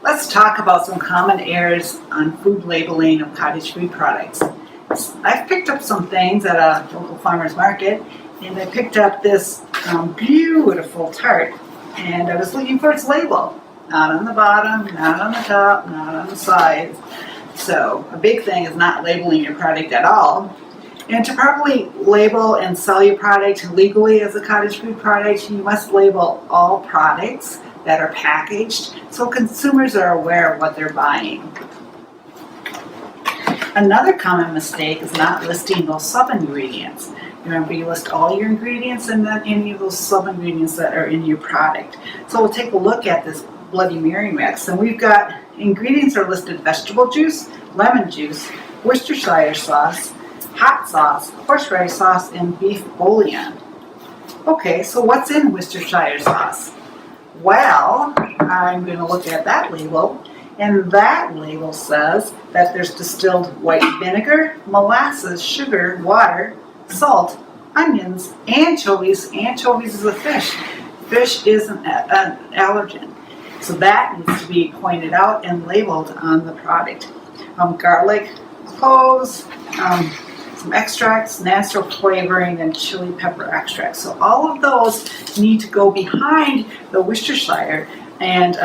Let's talk about some common errors on food labeling of cottage food products. I've picked up some things at a local farmer's market, and I picked up this beautiful tart, and I was looking for its label. Not on the bottom, not on the top, not on the sides. So a big thing is not labeling your product at all. And to properly label and sell your product legally as a cottage food product, you must label all products that are packaged so consumers are aware of what they're buying. Another common mistake is not listing those sub-ingredients. Remember, you list all your ingredients and then any of those sub-ingredients that are in your product. So we'll take a look at this Bloody Mary mix, and we've got ingredients are listed: vegetable juice, lemon juice, Worcestershire sauce, hot sauce, horseradish sauce, and beef bouillon. Okay, so what's in Worcestershire sauce? Well, I'm going to look at that label, and that label says that there's distilled white vinegar, molasses, sugar, water, salt, onions, anchovies. Anchovies is a fish. Fish is an allergen. So that needs to be pointed out and labeled on the product. Garlic, cloves, some extracts, natural flavoring, and chili pepper extract. So all of those need to go behind the Worcestershire and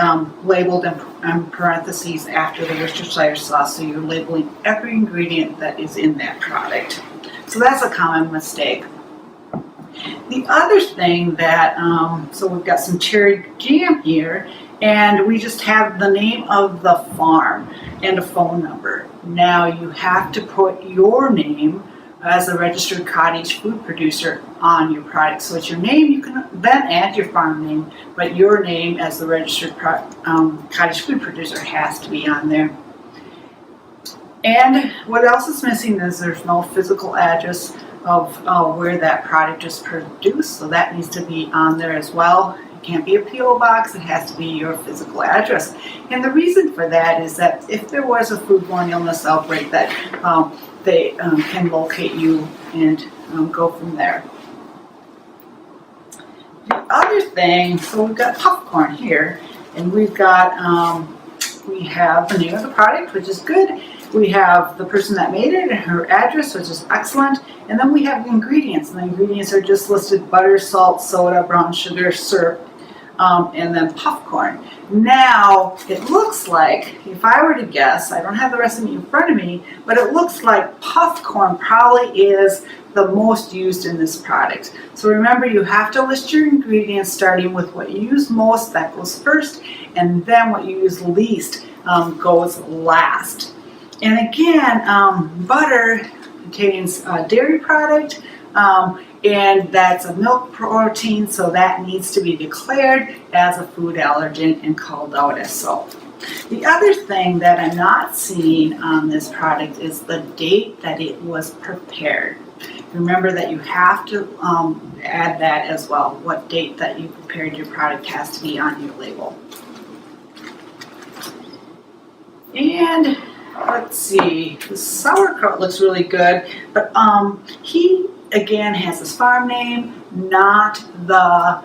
labeled in parentheses after the Worcestershire sauce. So you're labeling every ingredient that is in that product. So that's a common mistake. The other thing that, so we've got some cherry jam here, and we just have the name of the farm and a phone number. Now you have to put your name as a registered cottage food producer on your product. So it's your name, you can then add your farm name, but your name as the registered cottage food producer has to be on there. And what else is missing is there's no physical address of where that product is produced, so that needs to be on there as well. It can't be a P.O. box, it has to be your physical address. And the reason for that is that if there was a foodborne illness outbreak, that they can locate you and go from there. The other thing, so we've got popcorn here, and we've got, we have the name of the product, which is good. We have the person that made it and her address, which is excellent. And then we have the ingredients, and the ingredients are just listed: butter, salt, soda, brown sugar, syrup, and then popcorn. Now, it looks like, if I were to guess, I don't have the recipe in front of me, but it looks like popcorn probably is the most used in this product. So remember, you have to list your ingredients starting with what you use most, that goes first, and then what you use least goes last. And again, butter contains a dairy product, and that's a milk protein, so that needs to be declared as a food allergen and called out as so. The other thing that I'm not seeing on this product is the date that it was prepared. Remember that you have to add that as well. What date that you prepared your product has to be on your label. And let's see, the sauerkraut looks really good, but he again has his farm name, not the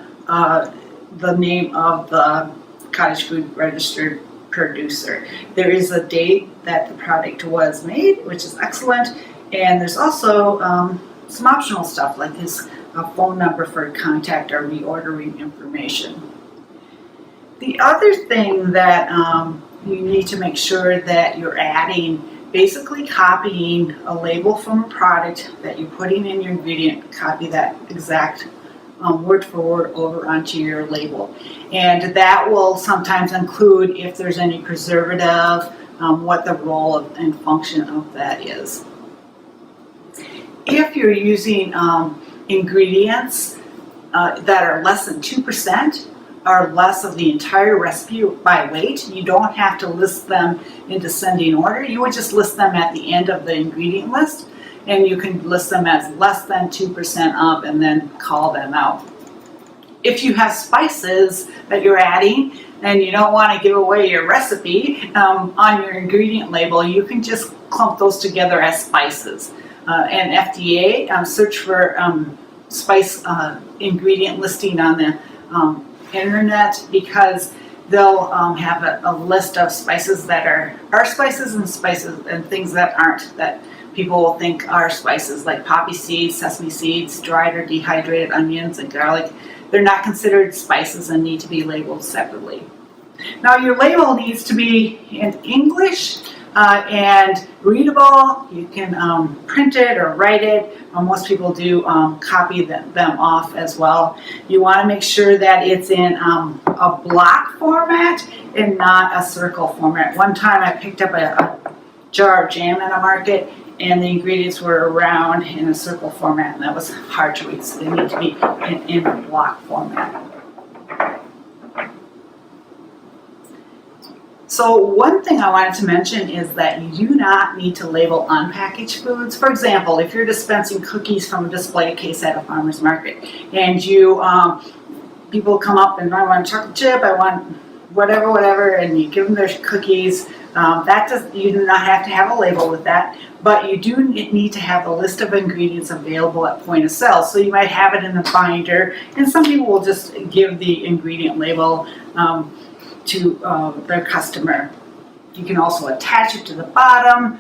name of the cottage food registered producer. There is a date that the product was made, which is excellent, and there's also some optional stuff like his phone number for contact or reordering information. The other thing that you need to make sure that you're adding, basically copying a label from a product that you're putting in your ingredient, copy that exact word for word over onto your label. And that will sometimes include, if there's any preservative, what the role and function of that is. If you're using ingredients that are less than 2%, or less of the entire recipe by weight, you don't have to list them in descending order. You would just list them at the end of the ingredient list, and you can list them as less than 2% up and then call them out. If you have spices that you're adding and you don't want to give away your recipe on your ingredient label, you can just clump those together as spices. And FDA, search for spice ingredient listing on the internet because they'll have a list of spices that are spices and things that aren't, that people will think are spices, like poppy seeds, sesame seeds, dried or dehydrated onions, and garlic. They're not considered spices and need to be labeled separately. Now your label needs to be in English and readable. You can print it or write it. Most people do copy them off as well. You want to make sure that it's in a block format and not a circle format. One time I picked up a jar of jam in a market and the ingredients were round in a circle format, and that was hard to read, so they need to be in a block format. So one thing I wanted to mention is that you do not need to label unpackaged foods. For example, if you're dispensing cookies from a display case at a farmer's market, and you people come up and I want a chocolate chip, I want whatever, and you give them their cookies. You do not have to have a label with that, but you do need to have a list of ingredients available at point of sale. So you might have it in a binder, and some people will just give the ingredient label to their customer. You can also attach it to the bottom.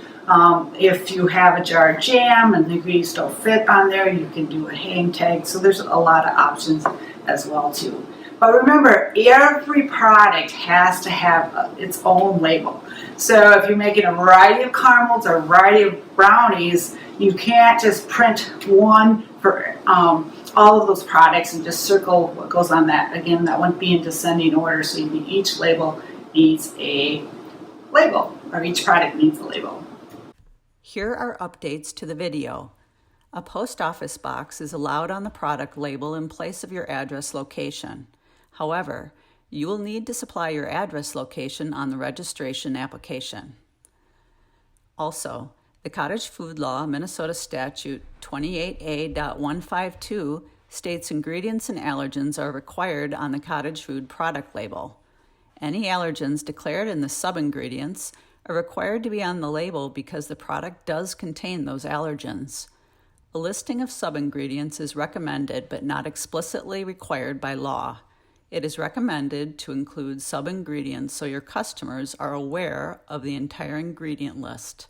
If you have a jar of jam and the ingredients don't fit on there, you can do a hang tag. So there's a lot of options as well too. But remember, every product has to have its own label. So if you're making a variety of caramels or a variety of brownies, you can't just print one for all of those products and just circle what goes on that. Again, that wouldn't be in descending order, so each label needs a label, or each product needs a label. Here are updates to the video. A post office box is allowed on the product label in place of your address location. However, you will need to supply your address location on the registration application. Also, the Cottage Food Law, Minnesota Statute 28A.152 states ingredients and allergens are required on the cottage food product label. Any allergens declared in the sub-ingredients are required to be on the label because the product does contain those allergens. A listing of sub-ingredients is recommended but not explicitly required by law. It is recommended to include sub-ingredients so your customers are aware of the entire ingredient list.